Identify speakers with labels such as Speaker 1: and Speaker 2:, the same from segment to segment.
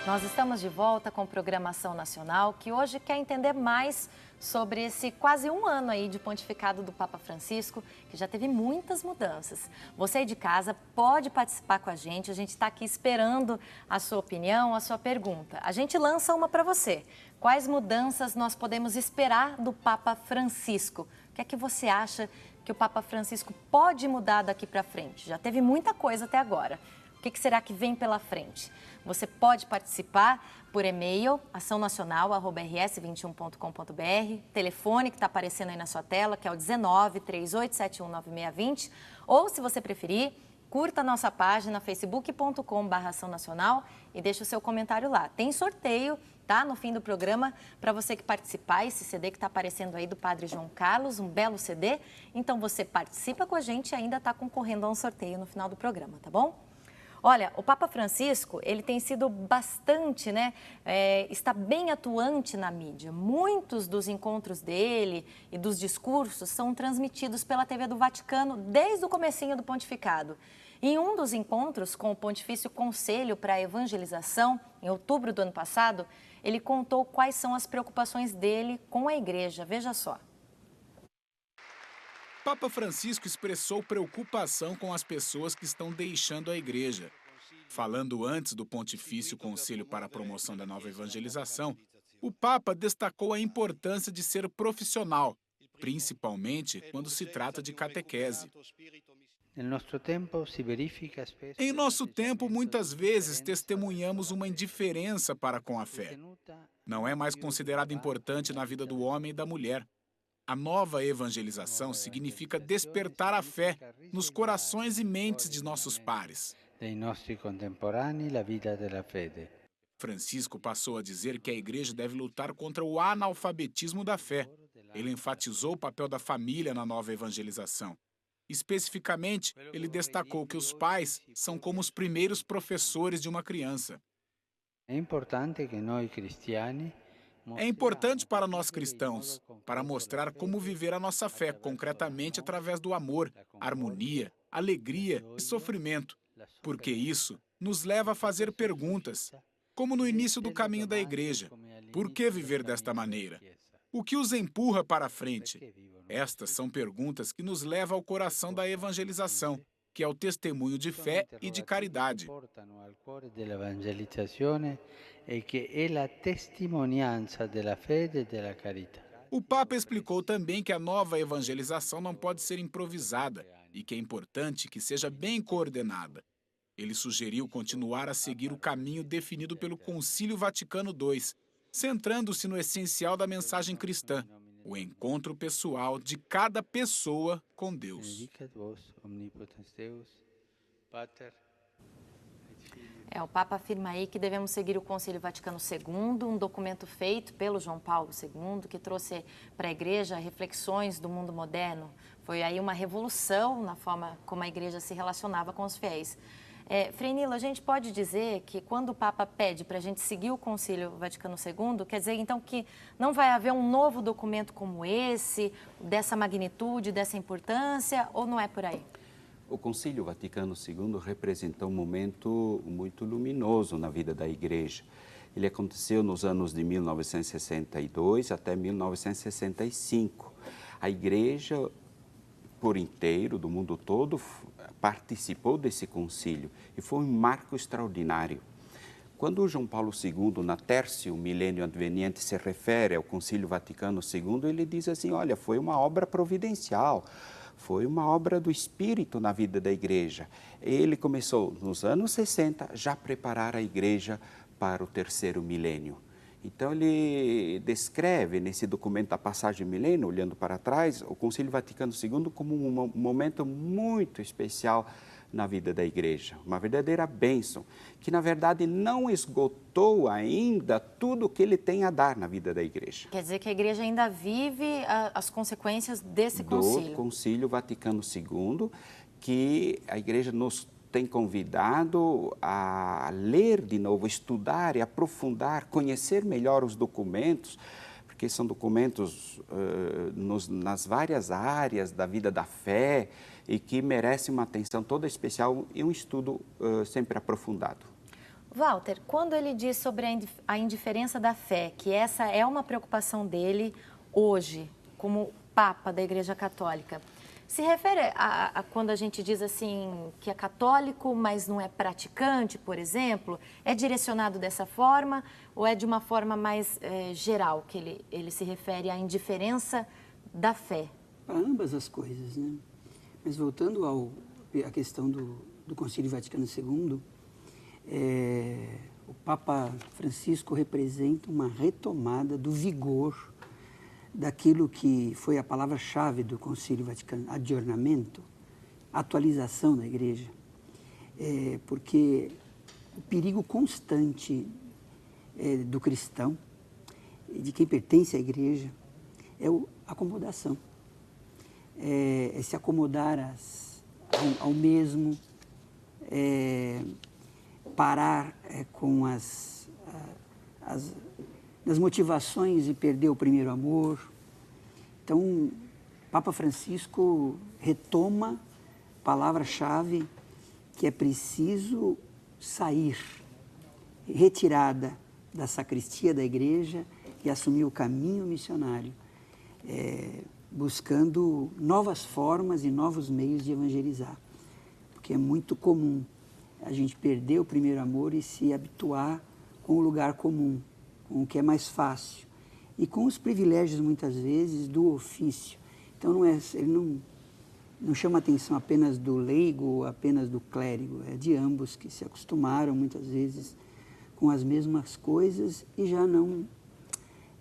Speaker 1: Nós estamos de volta com programação nacional que hoje quer entender mais sobre esse quase um ano aí de pontificado do Papa Francisco, que já teve muitas mudanças. Você aí de casa pode participar com a gente está aqui esperando a sua opinião, a sua pergunta. A gente lança uma para você. Quais mudanças nós podemos esperar do Papa Francisco? O que é que você acha que o Papa Francisco pode mudar daqui para frente? Já teve muita coisa até agora. O que será que vem pela frente? Você pode participar por e-mail, açãonacional@rs21.com.br, telefone que está aparecendo aí na sua tela, que é o 19 3871 9620, ou, se você preferir, curta a nossa página facebook.com/açãonacional e deixe o seu comentário lá. Tem sorteio, tá? No fim do programa, para você que participar, esse CD que está aparecendo aí do Padre João Carlos, um belo CD. Então, você participa com a gente e ainda está concorrendo a um sorteio no final do programa, tá bom? Olha, o Papa Francisco, ele tem sido bastante, está bem atuante na mídia. Muitos dos encontros dele e dos discursos são transmitidos pela TV do Vaticano desde o comecinho do pontificado. Em um dos encontros com o Pontifício Conselho para a Evangelização, em outubro do ano passado, ele contou quais são as preocupações dele com a igreja. Veja só.
Speaker 2: Papa Francisco expressou preocupação com as pessoas que estão deixando a igreja. Falando antes do Pontifício Conselho para a Promoção da Nova Evangelização, o Papa destacou a importância de ser profissional, principalmente quando se trata de catequese. Em nosso tempo, muitas vezes testemunhamos uma indiferença para com a fé. Não é mais considerada importante na vida do homem e da mulher. A nova evangelização significa despertar a fé nos corações e mentes de nossos pares. Francisco passou a dizer que a igreja deve lutar contra o analfabetismo da fé. Ele enfatizou o papel da família na nova evangelização. Especificamente, ele destacou que os pais são como os primeiros professores de uma criança. É importante para nós cristãos, para mostrar como viver a nossa fé concretamente através do amor, harmonia, alegria e sofrimento, porque isso nos leva a fazer perguntas, como no início do caminho da igreja. Por que viver desta maneira? O que os empurra para frente? Estas são perguntas que nos levam ao coração da evangelização, que é o testemunho de fé e de caridade. O Papa explicou também que a nova evangelização não pode ser improvisada e que é importante que seja bem coordenada. Ele sugeriu continuar a seguir o caminho definido pelo Concílio Vaticano II, centrando-se no essencial da mensagem cristã, o encontro pessoal de cada pessoa com Deus.
Speaker 1: O Papa afirma aí que devemos seguir o Concílio Vaticano II, um documento feito pelo João Paulo II, que trouxe para a igreja reflexões do mundo moderno. Foi aí uma revolução na forma como a igreja se relacionava com os fiéis. Frei Nilo, a gente pode dizer que quando o Papa pede para a gente seguir o Concílio Vaticano II, quer dizer então que não vai haver um novo documento como esse, dessa magnitude, dessa importância, ou não é por aí?
Speaker 3: O Concílio Vaticano II representou um momento muito luminoso na vida da Igreja. Ele aconteceu nos anos de 1962 até 1965. A Igreja, por inteiro, do mundo todo, participou desse concílio e foi um marco extraordinário. Quando João Paulo II, na Tercio Milênio Adveniente, se refere ao Concílio Vaticano II, ele diz assim, olha, foi uma obra providencial, foi uma obra do Espírito na vida da Igreja. Ele começou, nos anos 60, já a preparar a Igreja para o terceiro milênio. Então, ele descreve nesse documento da passagem milênio, olhando para trás, o Concílio Vaticano II como um momento muito especial na vida da Igreja. Uma verdadeira bênção, que na verdade não esgotou ainda tudo o que ele tem a dar na vida da Igreja.
Speaker 1: Quer dizer que a Igreja ainda vive as consequências desse concílio.
Speaker 3: Do Concílio Vaticano II, que a Igreja nos tem convidado a ler de novo, estudar e aprofundar, conhecer melhor os documentos, porque são documentos nas várias áreas da vida da fé e que merecem uma atenção toda especial e um estudo sempre aprofundado.
Speaker 1: Walter, quando ele diz sobre a indiferença da fé, que essa é uma preocupação dele hoje, como Papa da Igreja Católica, se refere a quando a gente diz assim que é católico, mas não é praticante, por exemplo, é direcionado dessa forma ou é de uma forma mais geral que ele se refere à indiferença da fé?
Speaker 4: Para ambas as coisas, né? Mas voltando à questão do Concílio Vaticano II, o Papa Francisco representa uma retomada do vigor daquilo que foi a palavra-chave do Concílio Vaticano, aggiornamento, atualização da Igreja, porque o perigo constante do cristão, de quem pertence à Igreja, é a acomodação, é se acomodar ao mesmo, parar com as motivações e perder o primeiro amor. Então, Papa Francisco retoma a palavra-chave que é preciso sair, retirada da sacristia da igreja e assumir o caminho missionário, buscando novas formas e novos meios de evangelizar. Porque é muito comum a gente perder o primeiro amor e se habituar com o lugar comum, com o que é mais fácil e com os privilégios, muitas vezes, do ofício. Então, ele não chama atenção apenas do leigo ou apenas do clérigo, é de ambos que se acostumaram, muitas vezes, com as mesmas coisas e já não...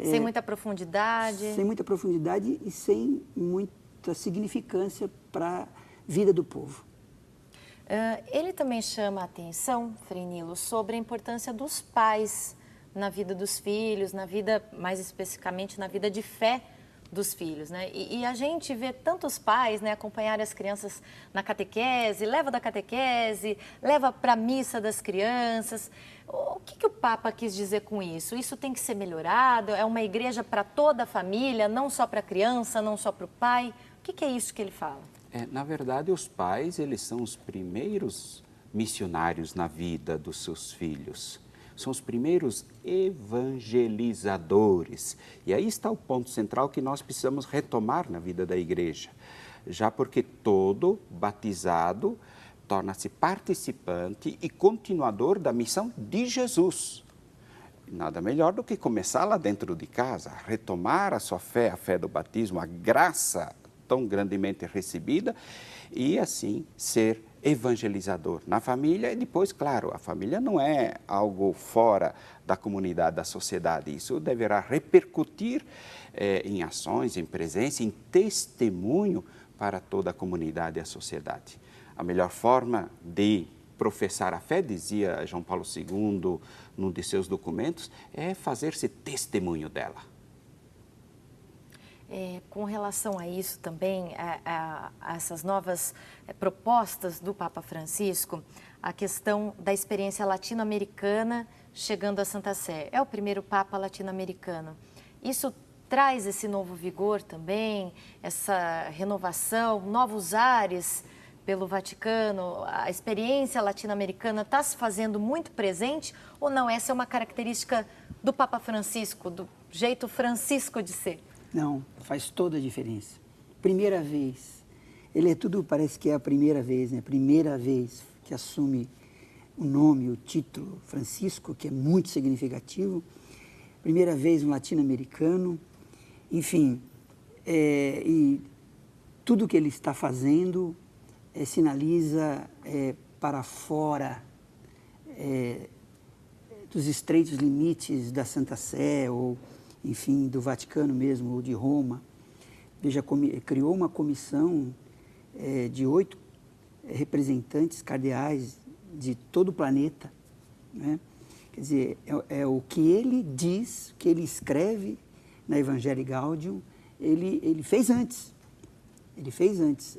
Speaker 1: sem muita profundidade.
Speaker 4: Sem muita profundidade e sem muita significância para a vida do povo.
Speaker 1: Ele também chama a atenção, Frei Nilo, sobre a importância dos pais na vida dos filhos, na vida, mais especificamente, na vida de fé dos filhos, né? E a gente vê tantos pais, né, acompanharem as crianças na catequese, leva da catequese, leva para a missa das crianças. O que o Papa quis dizer com isso? Isso tem que ser melhorado? É uma igreja para toda a família, não só para a criança, não só para o pai? O que é isso que ele fala?
Speaker 3: Na verdade, os pais, eles são os primeiros missionários na vida dos seus filhos. São os primeiros evangelizadores. E aí está o ponto central que nós precisamos retomar na vida da igreja. Já porque todo batizado torna-se participante e continuador da missão de Jesus. Nada melhor do que começar lá dentro de casa, retomar a sua fé, a fé do batismo, a graça tão grandemente recebida e assim ser evangelizador na família e depois, claro, a família não é algo fora da comunidade, da sociedade. Isso deverá repercutir em ações, em presença, em testemunho para toda a comunidade e a sociedade. A melhor forma de professar a fé, dizia João Paulo II num de seus documentos, é fazer-se testemunho dela.
Speaker 1: Com relação a isso também, a essas novas propostas do Papa Francisco, a questão da experiência latino-americana chegando à Santa Sé. É o primeiro Papa latino-americano. Isso traz esse novo vigor também, essa renovação, novos ares pelo Vaticano. A experiência latino-americana está se fazendo muito presente ou não? Essa é uma característica do Papa Francisco, do jeito Francisco de ser?
Speaker 4: Não, faz toda a diferença. Primeira vez, parece que é a primeira vez, né? Primeira vez que assume o nome, o título Francisco, que é muito significativo. Primeira vez um latino-americano, enfim, e tudo que ele está fazendo sinaliza para fora dos estreitos limites da Santa Sé ou enfim, do Vaticano mesmo, ou de Roma. Veja, criou uma comissão de 8 representantes cardeais de todo o planeta, né? Quer dizer, é o que ele diz, que ele escreve na Evangelii Gaudium, ele fez antes. Ele fez antes,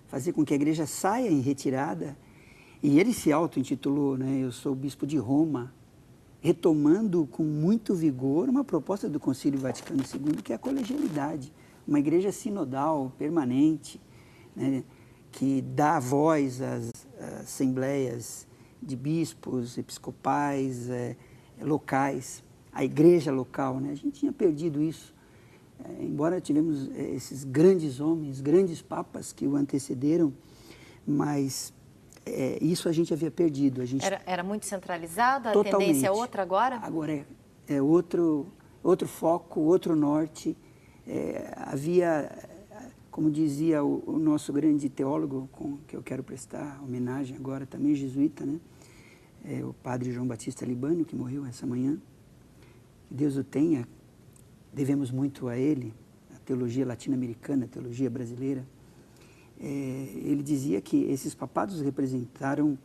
Speaker 4: fazer com que a igreja saia em retirada, e ele se auto-intitulou, né? Eu sou o bispo de Roma, retomando com muito vigor uma proposta do Concílio Vaticano II, que é a colegialidade, uma igreja sinodal, permanente, né, que dá voz às assembleias de bispos, episcopais, locais, a igreja local, né? A gente tinha perdido isso. Embora tivemos esses grandes homens, grandes papas que o antecederam, mas isso a gente havia perdido.
Speaker 1: Era muito centralizado? A
Speaker 4: Totalmente.
Speaker 1: Tendência é outra agora?
Speaker 4: Agora é outro foco, outro norte. Havia, como dizia o nosso grande teólogo, que eu quero prestar homenagem agora, também jesuíta, né? O padre João Batista Libânio, que morreu essa manhã. Que Deus o tenha. Devemos muito a ele, a teologia latino-americana, a teologia brasileira. Ele dizia que esses papados representaram,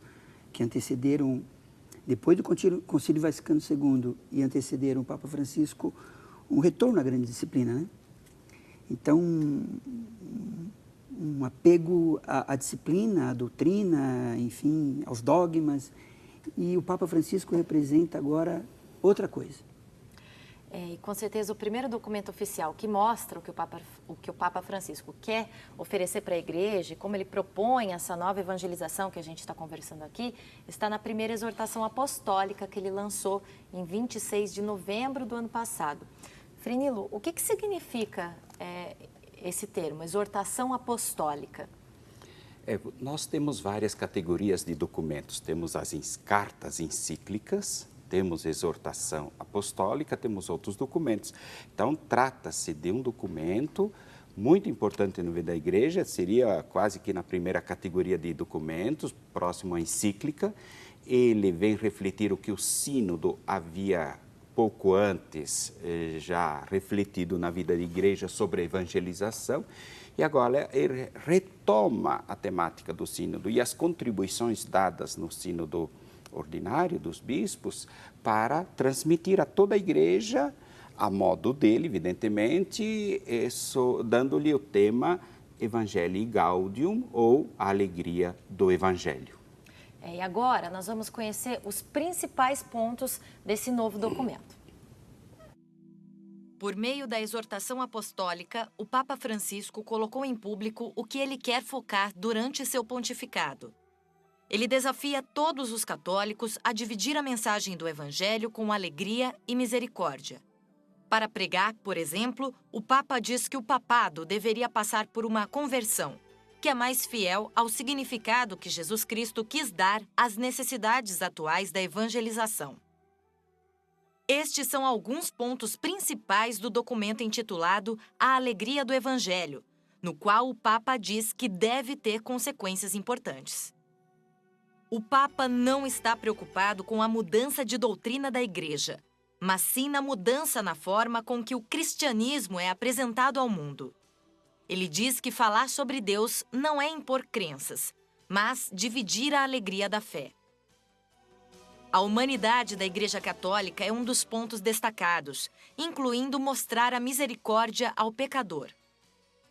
Speaker 4: que antecederam, depois do Concílio Vaticano II e antecederam o Papa Francisco, um retorno à grande disciplina, né? Então, um apego à disciplina, à doutrina, enfim, aos dogmas. E o Papa Francisco representa agora outra coisa.
Speaker 1: E com certeza o primeiro documento oficial que mostra o que o Papa Francisco quer oferecer para a Igreja, como ele propõe essa nova evangelização que a gente está conversando aqui, está na primeira exortação apostólica que ele lançou em 26 de novembro do ano passado. Frei Nilo, o que significa esse termo, exortação apostólica?
Speaker 3: Nós temos várias categorias de documentos. Temos as cartas encíclicas, temos exortação apostólica, temos outros documentos. Então, trata-se de um documento muito importante na vida da Igreja, seria quase que na primeira categoria de documentos, próximo à encíclica. Ele vem refletir o que o sínodo havia pouco antes já refletido na vida da Igreja sobre a evangelização, e agora ele retoma a temática do sínodo e as contribuições dadas no sínodo ordinário dos bispos para transmitir a toda a Igreja, a modo dele, evidentemente, dando-lhe o tema Evangelii Gaudium, ou a alegria do Evangelho.
Speaker 1: E agora nós vamos conhecer os principais pontos desse novo documento. Por meio da exortação apostólica, o Papa Francisco colocou em público o que ele quer focar durante seu pontificado. Ele desafia todos os católicos a dividir a mensagem do Evangelho com alegria e misericórdia. Para pregar, por exemplo, o Papa diz que o papado deveria passar por uma conversão, que é mais fiel ao significado que Jesus Cristo quis dar às necessidades atuais da evangelização. Estes são alguns pontos principais do documento intitulado A Alegria do Evangelho, no qual o Papa diz que deve ter consequências importantes. O Papa não está preocupado com a mudança de doutrina da Igreja, mas sim na mudança na forma com que o cristianismo é apresentado ao mundo. Ele diz que falar sobre Deus não é impor crenças, mas dividir a alegria da fé. A humanidade da Igreja Católica é um dos pontos destacados, incluindo mostrar a misericórdia ao pecador.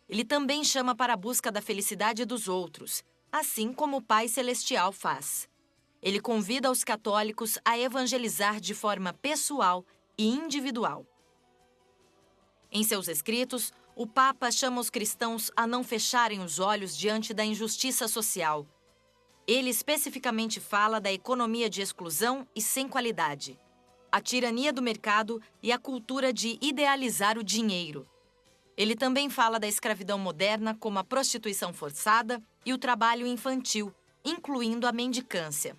Speaker 1: Ele também chama para a busca da felicidade dos outros, assim como o Pai Celestial faz. Ele convida os católicos a evangelizar de forma pessoal e individual. Em seus escritos, o Papa chama os cristãos a não fecharem os olhos diante da injustiça social. Ele especificamente fala da economia de exclusão e sem qualidade, a tirania do mercado e a cultura de idealizar o dinheiro. Ele também fala da escravidão moderna, como a prostituição forçada e o trabalho infantil, incluindo a mendicância.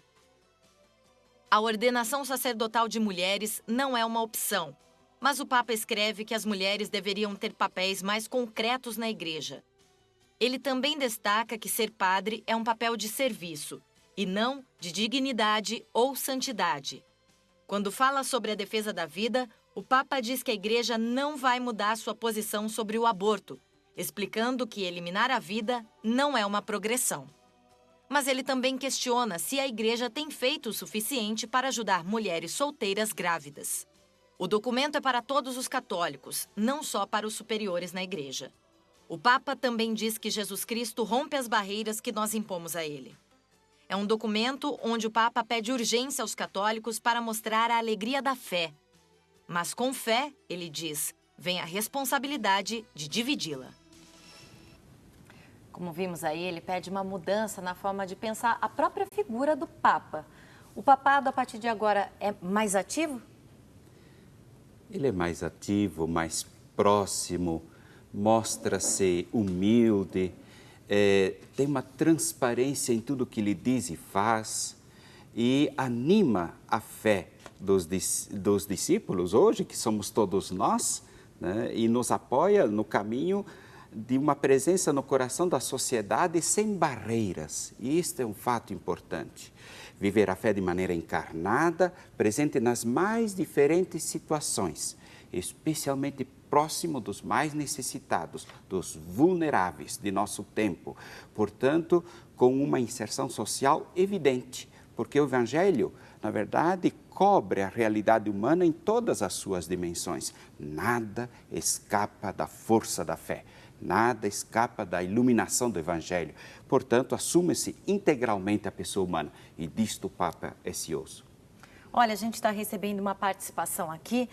Speaker 1: A ordenação sacerdotal de mulheres não é uma opção, mas o Papa escreve que as mulheres deveriam ter papéis mais concretos na Igreja. Ele também destaca que ser padre é um papel de serviço, e não de dignidade ou santidade. Quando fala sobre a defesa da vida, o Papa diz que a Igreja não vai mudar sua posição sobre o aborto, explicando que eliminar a vida não é uma progressão. Mas ele também questiona se a Igreja tem feito o suficiente para ajudar mulheres solteiras grávidas. O documento é para todos os católicos, não só para os superiores na Igreja. O Papa também diz que Jesus Cristo rompe as barreiras que nós impomos a ele. É um documento onde o Papa pede urgência aos católicos para mostrar a alegria da fé. Mas com fé, ele diz, vem a responsabilidade de dividi-la. Como vimos aí, ele pede uma mudança na forma de pensar a própria figura do Papa. O papado, a partir de agora, é mais ativo?
Speaker 3: Ele é mais ativo, mais próximo, mostra-se humilde, tem uma transparência em tudo que ele diz e faz e anima a fé dos discípulos hoje, que somos todos nós, né? E nos apoia no caminho de uma presença no coração da sociedade sem barreiras. E isto é um fato importante. Viver a fé de maneira encarnada, presente nas mais diferentes situações, especialmente próximo dos mais necessitados, dos vulneráveis de nosso tempo. Portanto, com uma inserção social evidente, porque o Evangelho, na verdade, cobre a realidade humana em todas as suas dimensões. Nada escapa da força da fé. Nada escapa da iluminação do Evangelho. Portanto, assume-se integralmente a pessoa humana. E disto o Papa é cioso.
Speaker 1: Olha, a gente está recebendo uma participação aqui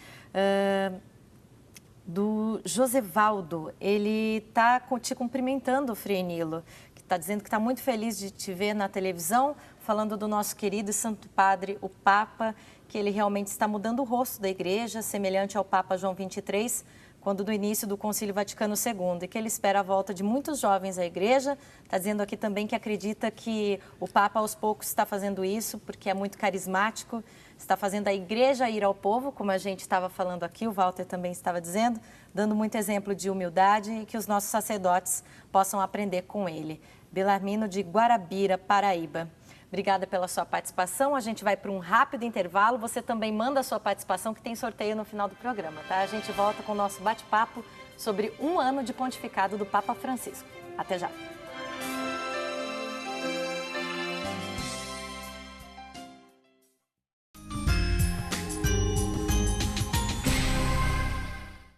Speaker 1: do Josevaldo. Ele está te cumprimentando, Frei Nilo, que está dizendo que está muito feliz de te ver na televisão, falando do nosso querido e Santo Padre, o Papa, que ele realmente está mudando o rosto da Igreja, semelhante ao Papa João XXIII, quando do início do Concílio Vaticano II, e que ele espera a volta de muitos jovens à Igreja. Está dizendo aqui também que acredita que o Papa aos poucos está fazendo isso, porque é muito carismático, está fazendo a Igreja ir ao povo, como a gente estava falando aqui, o Walter também estava dizendo, dando muito exemplo de humildade e que os nossos sacerdotes possam aprender com ele. Belarmino de Guarabira, Paraíba. Obrigada pela sua participação. A gente vai para um rápido intervalo. Você também manda a sua participação, que tem sorteio no final do programa, tá? A gente volta com o nosso bate-papo sobre 1 ano de pontificado do Papa Francisco. Até já!